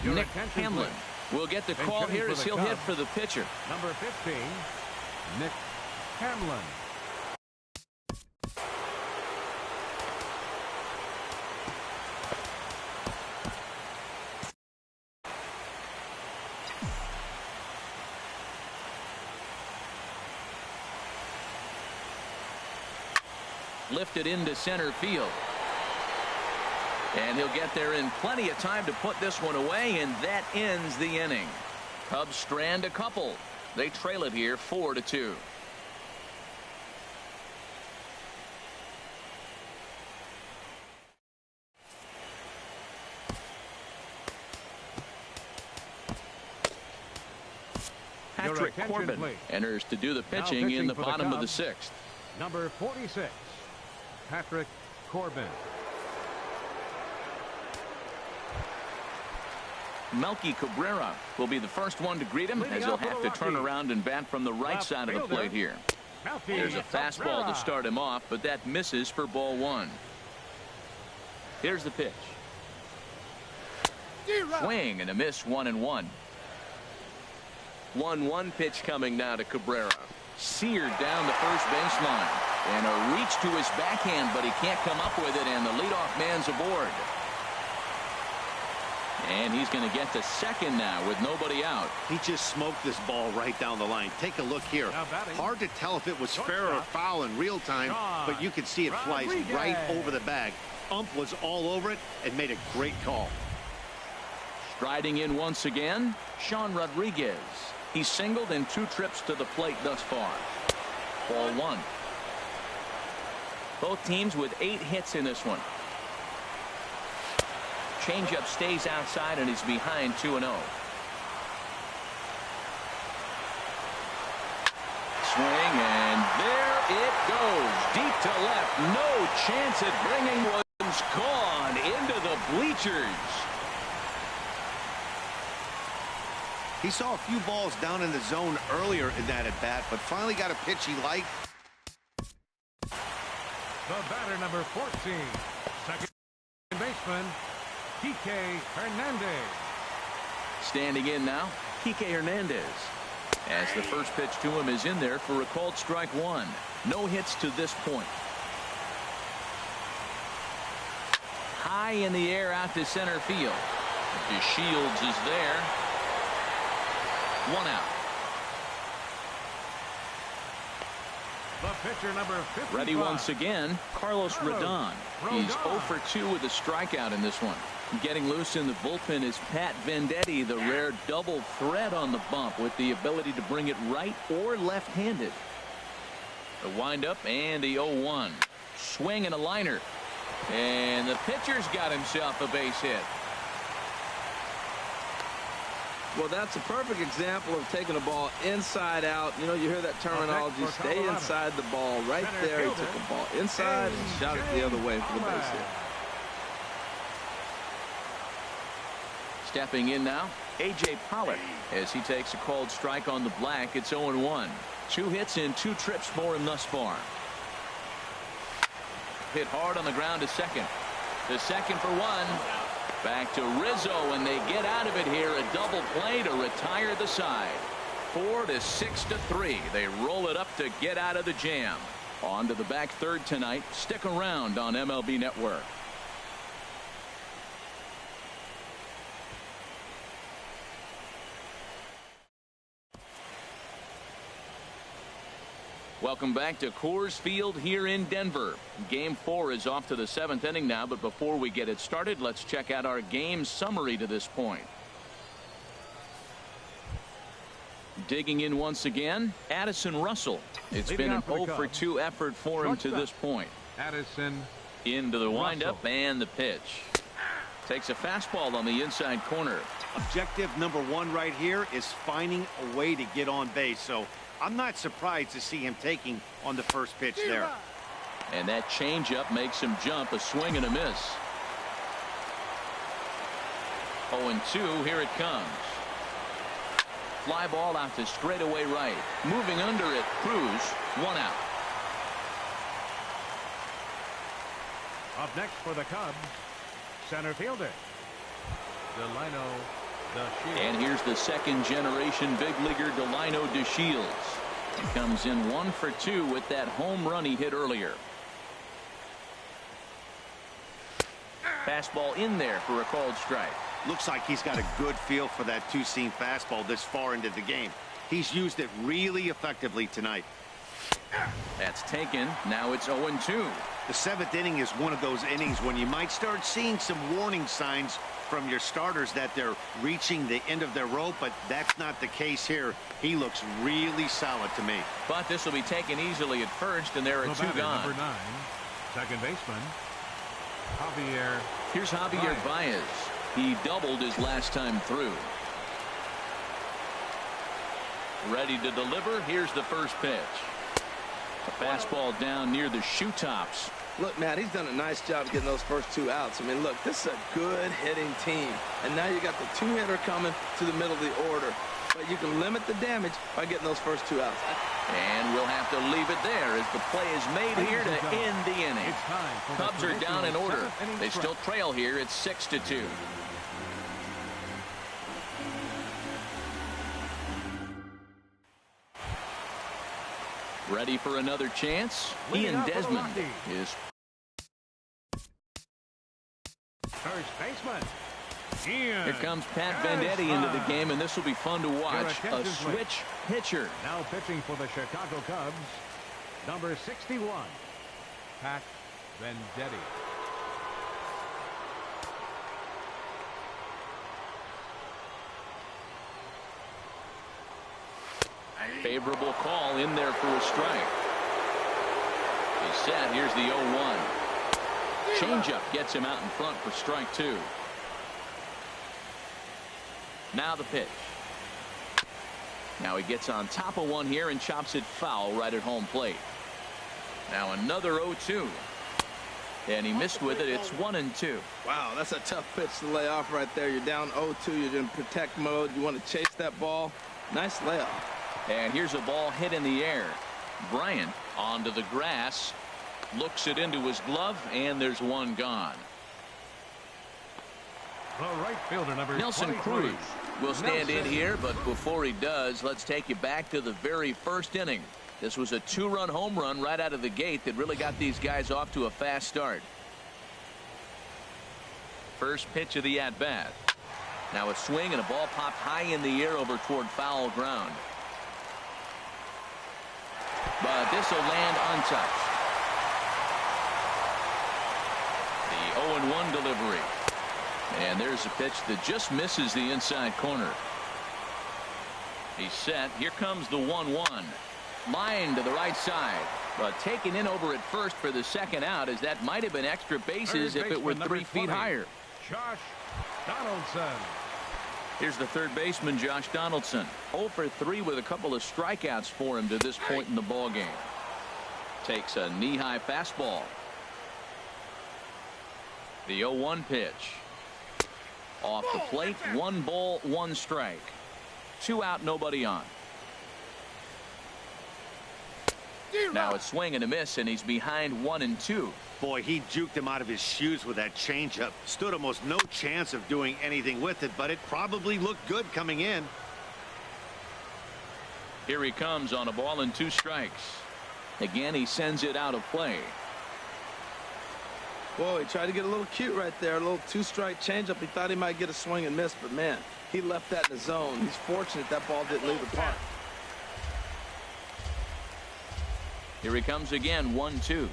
Nick Hamlin will get the call here as he'll hit for the pitcher. Number 15, Nick Hamlin. Lifted into center field. And he'll get there in plenty of time to put this one away, and that ends the inning. Cubs strand a couple. They trail it here 4-2. Patrick Corbin enters to do the pitching in the bottom of the 6th. Number 46, Patrick Corbin. Melky Cabrera will be the first one to greet him, as he'll have to turn around and bat from the right side of the plate here. There's a fastball to start him off, but that misses for ball 1. Here's the pitch. Swing and a miss, 1-1. 1-1 pitch coming now to Cabrera. Seared down the first baseline, and a reach to his backhand, but he can't come up with it, and the leadoff man's aboard. And he's going to get to second now with nobody out. He just smoked this ball right down the line. Take a look here. Hard to tell if it was fair or foul in real time, but you could see it flies right over the bag. Ump was all over it and made a great call. Striding in once again, Sean Rodriguez. He's singled in 2 trips to the plate thus far. Ball 1. Both teams with 8 hits in this one. Changeup stays outside and is behind 2-0. Swing, and there it goes. Deep to left. No chance at bringing one's gone into the bleachers. He saw a few balls down in the zone earlier in that at-bat, but finally got a pitch he liked. The batter, number 14, second baseman, Kike Hernandez. Standing in now, Kike Hernandez. As the first pitch to him is in there for a called strike 1. No hits to this point. High in the air out to center field. DeShields is there. 1 out. The pitcher, number 55. Ready once again, Carlos Rodon. He's 0 for 2 with a strikeout in this one. Getting loose in the bullpen is Pat Venditti, the rare double threat on the bump with the ability to bring it right or left-handed. The windup and the 0-1. Swing and a liner. And the pitcher's got himself a base hit. Well, that's a perfect example of taking a ball inside out. You know, you hear that terminology, stay inside the ball. Right there, he took a ball inside and shot it the other way for the base hit. Stepping in now, A.J. Pollock, as he takes a called strike on the black. It's 0-1. 2 hits in 2 trips for him thus far. Hit hard on the ground to second. To second for 1. Back to Rizzo, and they get out of it here. A double play to retire the side. 4-6-3. They roll it up to get out of the jam. On to the back third tonight. Stick around on MLB Network. Welcome back to Coors Field here in Denver. Game 4 is off to the 7th inning now, but before we get it started, let's check out our game summary to this point. Digging in once again, Addison Russell. It's been an 0-for-2 effort for him to this point. Addison into the windup and the pitch. Takes a fastball on the inside corner. Objective number 1 right here is finding a way to get on base. So I'm not surprised to see him taking on the first pitch there. And that changeup makes him jump. A swing and a miss. 0-2. Here it comes. Fly ball out to straightaway right. Moving under it. Cruz. 1 out. Up next for the Cubs, center fielder Delino DeShields. And here's the second generation big leaguer Delino DeShields. He comes in 1 for 2 with that home run he hit earlier. Fastball in there for a called strike. Looks like he's got a good feel for that 2-seam fastball this far into the game. He's used it really effectively tonight. That's taken. Now it's 0-2. The 7th inning is one of those innings when you might start seeing some warning signs from your starters that they're reaching the end of their rope, but that's not the case here. He looks really solid to me. But this will be taken easily at first, and there are 2 gone. Number 9, second baseman Javier. Here's Javier Baez. He doubled his last time through. Ready to deliver. Here's the first pitch. A fastball down near the shoe tops. Look, Matt, he's done a nice job getting those first 2 outs. I mean, look, this is a good hitting team. And now you got the 2-hitter coming to the middle of the order. But you can limit the damage by getting those first 2 outs. And we'll have to leave it there as the play is made here to end the inning. Cubs are down in order. They still trail here. It's 6-2. Ready for another chance? Ian Desmond is First baseman Ian. Here comes Pat Venditti into the game, and this will be fun to watch. A switch pitcher. Now pitching for the Chicago Cubs, number 61, Pat Venditti. Favorable call in there for a strike. He's set. Here's the 0-1. Changeup gets him out in front for strike 2. Now the pitch. Now he gets on top of one here and chops it foul right at home plate. Now another 0-2. And he missed with it. It's 1-2. Wow, that's a tough pitch to lay off right there. You're down 0-2. You're in protect mode. You want to chase that ball. Nice layoff. And here's a ball hit in the air. Bryant onto the grass. Looks it into his glove, and there's 1 gone. The right fielder, number Nelson 23. Cruz will stand in here, but before he does, let's take you back to the very first inning. This was a 2-run home run right out of the gate that really got these guys off to a fast start. First pitch of the at-bat. Now a swing and a ball popped high in the air over toward foul ground. But this will land untouched. The 0-1 delivery. And there's a pitch that just misses the inside corner. He's set. Here comes the 1-1. Line to the right side. But taken in over at first for the second out, as that might have been extra bases if it were 3 feet higher. Josh Donaldson. Here's the third baseman, Josh Donaldson. 0 for 3 with a couple of strikeouts for him to this point in the ball game. Takes a knee-high fastball. The 0-1 pitch. Off the plate, 1 ball, 1 strike. 2 out, nobody on. Now a swing and a miss, and he's behind 1-2. Boy, he juked him out of his shoes with that changeup. Stood almost no chance of doing anything with it, but it probably looked good coming in. Here he comes on a ball and 2 strikes. Again, he sends it out of play. Whoa, he tried to get a little cute right there. A little 2-strike changeup. He thought he might get a swing and miss, but man, he left that in the zone. He's fortunate that ball didn't leave the park. Here he comes again, 1-2.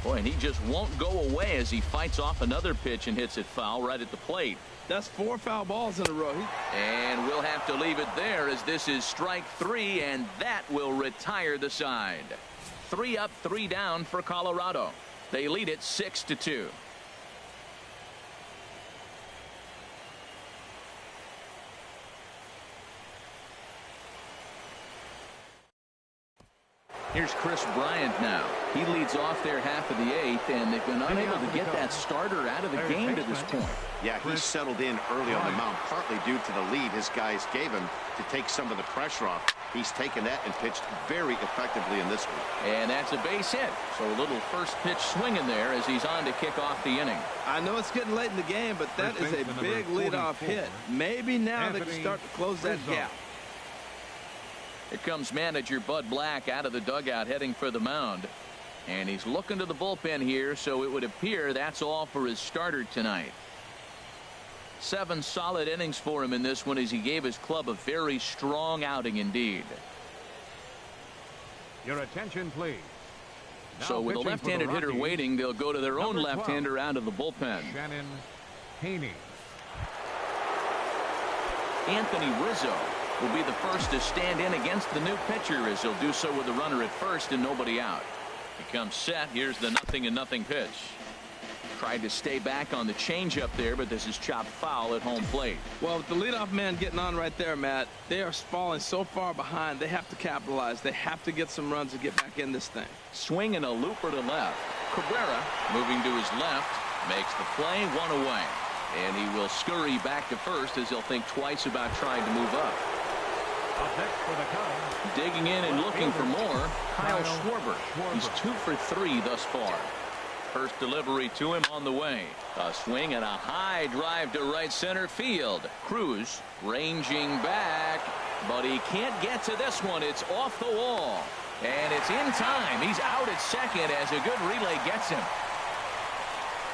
Boy, and he just won't go away as he fights off another pitch and hits it foul right at the plate. That's 4 foul balls in a row. And we'll have to leave it there, as this is strike 3, and that will retire the side. 3 up, 3 down for Colorado. They lead it 6-2. Here's Chris Bryant now. He leads off their half of the 8th, and they've been unable to get that starter out of the game to this point. Yeah, he settled in early on the mound, partly due to the lead his guys gave him to take some of the pressure off. He's taken that and pitched very effectively in this one. And that's a base hit. So a little first pitch swinging there as he's on to kick off the inning. I know it's getting late in the game, but that is a big leadoff hit. Maybe now they can start to close that gap. Here comes manager Bud Black out of the dugout heading for the mound. And he's looking to the bullpen here, so it would appear that's all for his starter tonight. 7 solid innings for him in this one as he gave his club a very strong outing indeed. Your attention, please. Now so with a left-handed hitter waiting, they'll go to their own left-hander out of the bullpen. Shannon Haney. Anthony Rizzo will be the first to stand in against the new pitcher, as he'll do so with a runner at first and nobody out. He comes set. Here's the 0-0 pitch. Tried to stay back on the changeup there, but this is chopped foul at home plate. Well, with the leadoff man getting on right there, Matt, they are falling so far behind. They have to capitalize. They have to get some runs to get back in this thing. Swing and a looper to left. Cabrera moving to his left, makes the play, 1 away. And he will scurry back to first as he'll think twice about trying to move up. Up next for the Cubs. Digging in and looking for more, Kyle Schwarber. He's 2 for 3 thus far. First delivery to him on the way. A swing and a high drive to right center field. Cruz ranging back, but he can't get to this one. It's off the wall, and it's in time. He's out at second as a good relay gets him.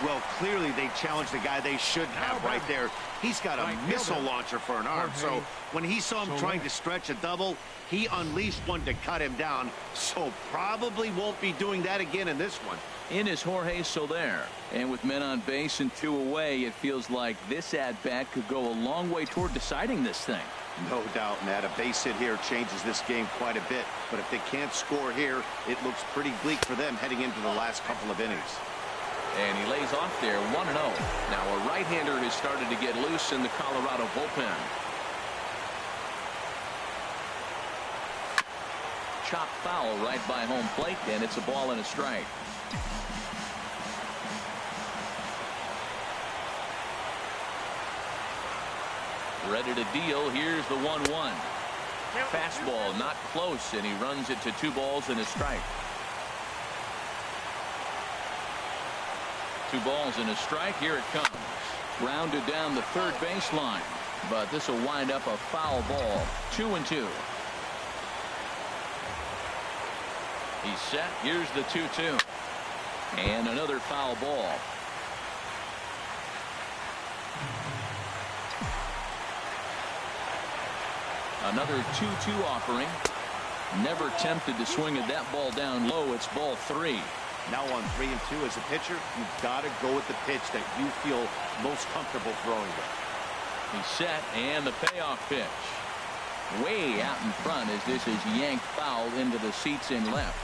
Well, clearly they challenged the guy they shouldn't have right there. He's got a missile launcher for an arm, so when he saw him trying to stretch a double, he unleashed one to cut him down, so probably won't be doing that again in this one. In is Jorge Soler, and with men on base and 2 away, it feels like this at-bat could go a long way toward deciding this thing. No doubt, Matt. A base hit here changes this game quite a bit, but if they can't score here, it looks pretty bleak for them heading into the last couple of innings. And he lays off there, 1-0. Now a right-hander has started to get loose in the Colorado bullpen. Chopped foul right by home plate, and it's a ball and a strike. Ready to deal. Here's the 1-1. Fastball not close, and he runs it to 2 balls and a strike. 2 balls and a strike. Here it comes. Rounded down the third baseline, but this will wind up a foul ball. 2-2. He's set. Here's the 2-2. And another foul ball. Another 2-2 offering. Never tempted to swing at that ball down low. It's ball 3. Now on 3-2 as a pitcher, you've got to go with the pitch that you feel most comfortable throwing with. He's set, and the payoff pitch. way out in front as this is yanked foul into the seats in left.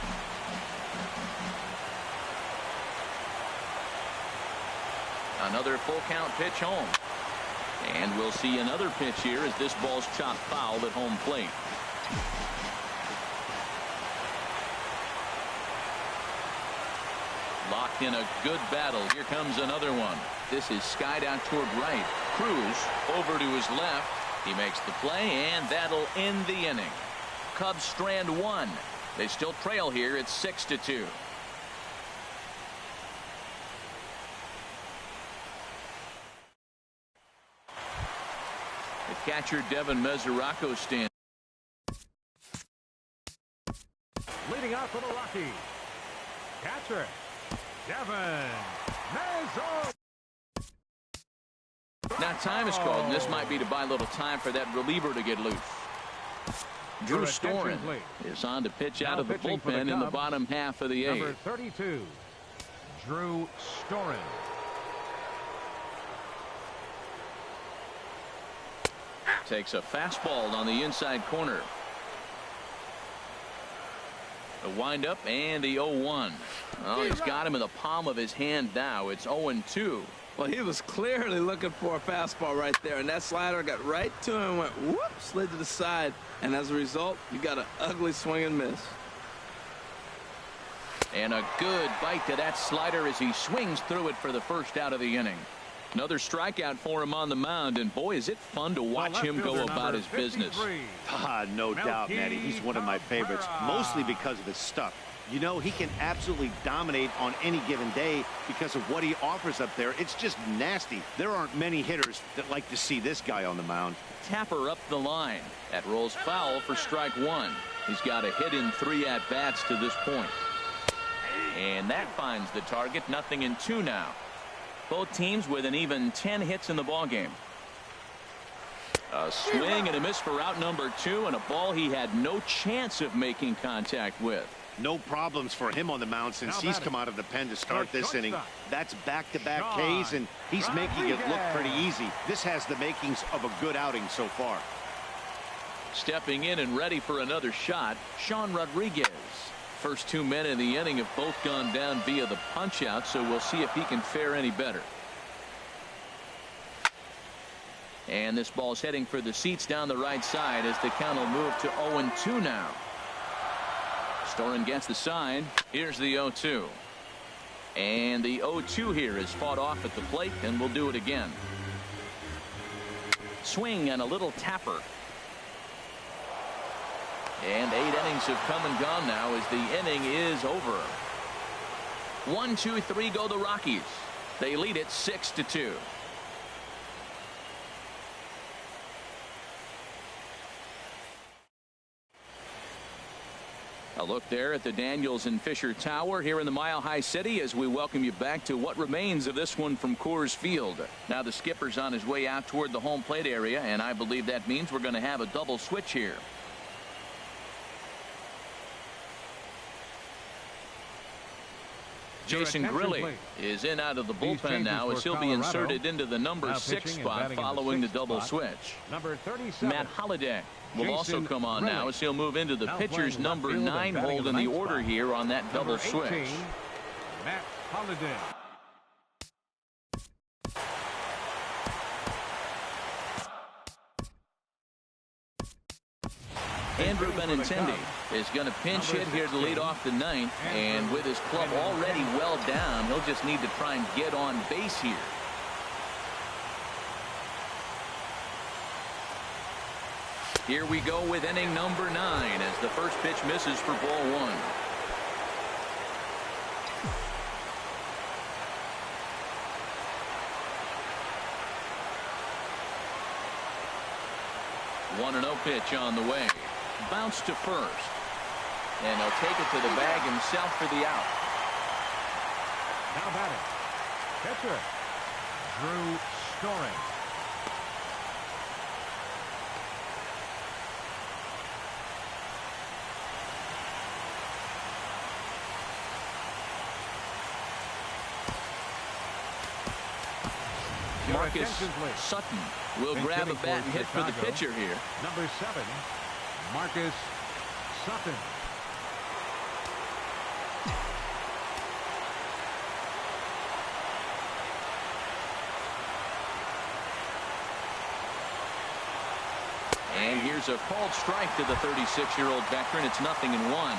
Another full count pitch home. And we'll see another pitch here as this ball's chopped foul at home plate. Locked in a good battle. Here comes another one. This is skied out toward right. Cruz over to his left. He makes the play, and that'll end the inning. Cubs strand one. They still trail here. It's 6-2. The catcher Devin Mesoraco stands. Leading off for the Rockies, catcher Devin Mesoraco. Now time is called, and this might be to buy a little time for that reliever to get loose. Drew Storen is on to pitch out of the bullpen in the bottom half of the eighth. Number 32, Drew Storen. Takes a fastball on the inside corner. The windup and the 0-1. Oh, he's got him in the palm of his hand now. It's 0-2. Well, he was clearly looking for a fastball right there, and that slider got right to him and went whoop, slid to the side, and as a result, you got an ugly swing and miss. And a good bite to that slider as he swings through it for the first out of the inning. Another strikeout for him on the mound, and boy, is it fun to watch him go about his business. No doubt, Matty. He's one of my favorites, mostly because of his stuff. You know, he can absolutely dominate on any given day because of what he offers up there. It's just nasty. There aren't many hitters that like to see this guy on the mound. Tapper up the line. That rolls foul for strike one. He's got a hit in 3 at-bats to this point. And that finds the target. 0-2 now. Both teams with an even 10 hits in the ballgame. A swing and a miss for out number 2, and a ball he had no chance of making contact with. No problems for him on the mound since he's come out of the pen to start this inning. That's back-to-back Ks, and he's making it look pretty easy. This has the makings of a good outing so far. Stepping in and ready for another shot, Sean Rodriguez. First 2 men in the inning have both gone down via the punch-out, so we'll see if he can fare any better. And this ball's heading for the seats down the right side as the count will move to 0-2 now. Storen gets the sign. Here's the 0-2. And the 0-2 here is fought off at the plate, and we'll do it again. Swing and a little tapper. And 8 innings have come and gone now as the inning is over. 1, 2, 3 go the Rockies. They lead it 6-2. A look there at the Daniels and Fisher Tower here in the Mile High City as we welcome you back to what remains of this one from Coors Field. Now the skipper's on his way out toward the home plate area, and I believe that means we're going to have a double switch here. Jason Grilli is in out of the bullpen now as he'll be inserted into the number 6 spot following the double switch. Number 37. Matt Holliday will also come on now as he'll move into the pitcher's number 9 hold in the order here on that double switch. Matt Holliday. Andrew Benintendi is going to pinch hit here to lead off the 9th, and with his club already well down, he'll just need to try and get on base here. Here we go with inning number 9 as the first pitch misses for ball 1. One 1-0 pitch on the way. Bounce to first. And he'll take it to the bag himself for the out. Now batting, pitcher Drew Storen. Marcus Sutton will grab a bat and hit for the pitcher here. Number 7, Marcus Sutton. And here's a called strike to the 36-year-old veteran. It's 0-1.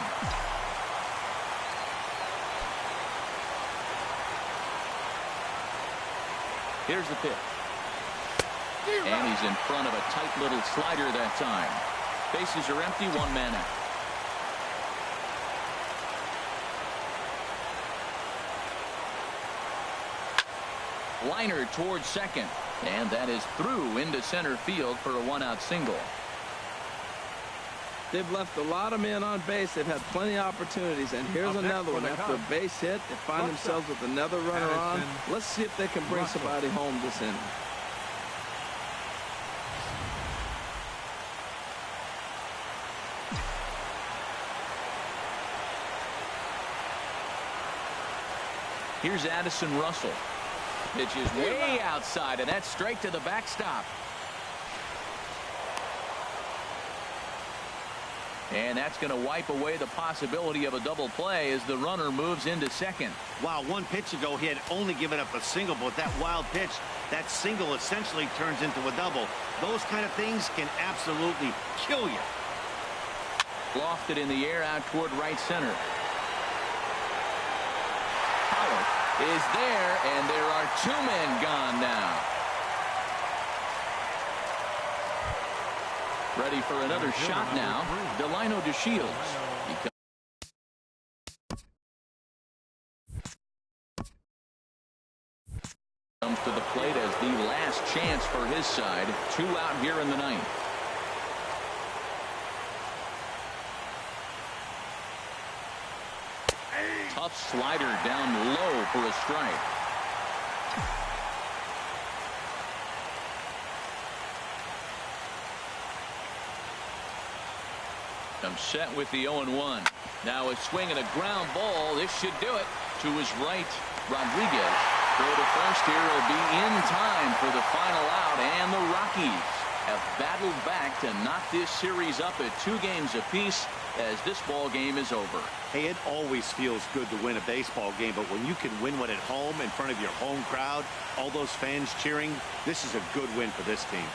Here's the pitch. And he's in front of a tight little slider that time. Bases are empty, 1 man out. Liner towards second. And that is through into center field for a 1-out single. They've left a lot of men on base. They've had plenty of opportunities. And here's another one. After a base hit, they find themselves with another runner on. Let's see if they can bring somebody home this inning. Here's Addison Russell. Pitch is way outside, and that's straight to the backstop. And that's going to wipe away the possibility of a double play as the runner moves into second. Wow, 1 pitch ago he had only given up a single, but that wild pitch, that single essentially turns into a double. Those kind of things can absolutely kill you. Lofted in the air out toward right center. Power is there, and there are 2 men gone now. Ready for another shot now. Delino DeShields. Comes to the plate as the last chance for his side. 2 out here in the 9th. Tough slider down low for a strike. I'm set with the 0-1. Now a swing and a ground ball. This should do it. To his right, Rodriguez. Throw to first here will be in time for the final out, and the Rockies have battled back to knock this series up at 2 games apiece as this ball game is over. Hey, it always feels good to win a baseball game, but when you can win one at home in front of your home crowd, all those fans cheering, this is a good win for this team.